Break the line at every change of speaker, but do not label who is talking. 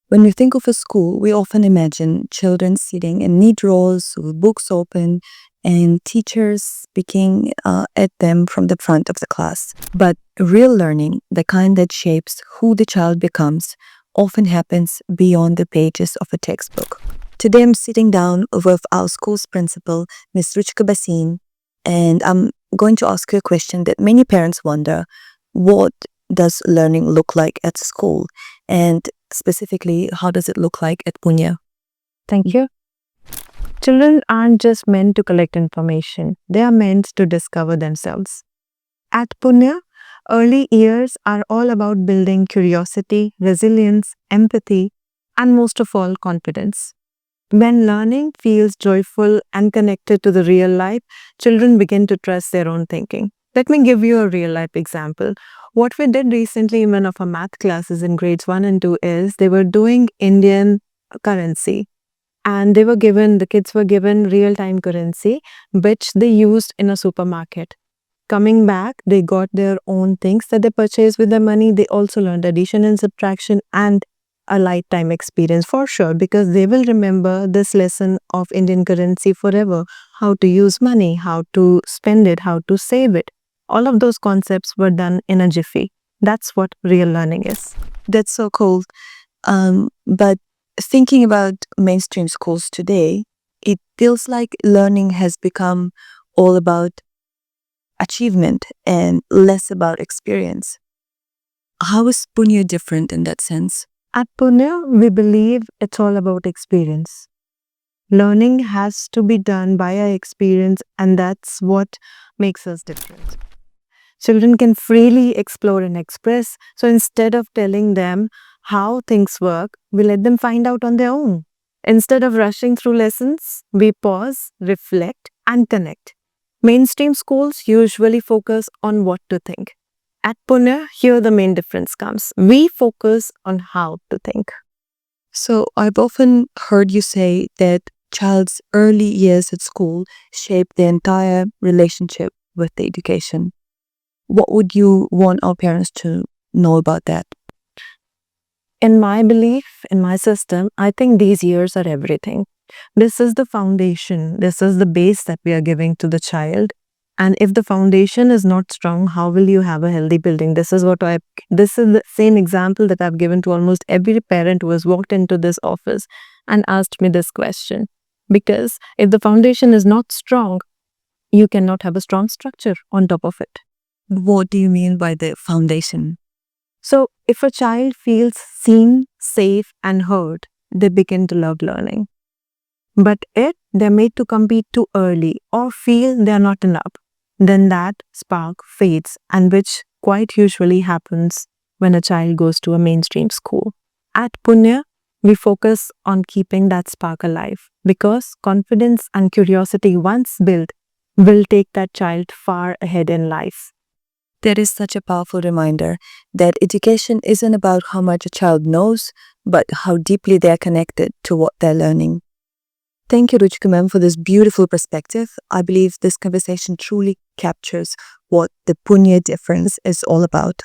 When we think of a school, we often imagine children sitting in neat rows with books open and teachers speaking at them from the front of the class. But real learning, the kind that shapes who the child becomes, often happens beyond the pages of a textbook. Today, I'm sitting down with our school's principal, Ms. Ruchika Bhasin, and I'm going to ask you a question that many parents wonder. What does learning look like at school? And specifically, how does it look like at Punnya?
Thank you. Children aren't just meant to collect information, they are meant to discover themselves. At Punnya, early years are all about building curiosity, resilience, empathy, and most of all, confidence. When learning feels joyful and connected to the real life, children begin to trust their own thinking. Let me give you a real life example. What we did recently in one of our math classes in grades 1 and 2 is they were doing Indian currency, and the kids were given real time currency which they used in a supermarket. Coming back, they got their own things that they purchased with their money. They also learned addition and subtraction and a lifetime experience for sure, because they will remember this lesson of Indian currency forever. How to use money, how to spend it, how to save it. All of those concepts were done in a jiffy. That's what real learning is.
That's so cool. But thinking about mainstream schools today, it feels like learning has become all about achievement and less about experience. How is Punnya different in that sense?
At Punnya, we believe it's all about experience. Learning has to be done by our experience, and that's what makes us different. Children can freely explore and express, so instead of telling them how things work, we let them find out on their own. Instead of rushing through lessons, we pause, reflect, and connect. Mainstream schools usually focus on what to think. At Punnya, here the main difference comes. We focus on how to think.
So I've often heard you say that child's early years at school shape the entire relationship with the education. What would you want our parents to know about that?
In my belief, in my system, I think these years are everything. This is the foundation. This is the base that we are giving to the child. And if the foundation is not strong, how will you have a healthy building? This is the same example that I've given to almost every parent who has walked into this office and asked me this question. Because if the foundation is not strong, you cannot have a strong structure on top of it.
What do you mean by the foundation?
So if a child feels seen, safe, and heard, they begin to love learning. But if they're made to compete too early or feel they're not enough, then that spark fades, and which quite usually happens when a child goes to a mainstream school. At Punnya, we focus on keeping that spark alive, because confidence and curiosity once built will take that child far ahead in life.
That is such a powerful reminder that education isn't about how much a child knows, but how deeply they are connected to what they're learning. Thank you, Ruchika ma'am, for this beautiful perspective. I believe this conversation truly captures what the Punnya difference is all about.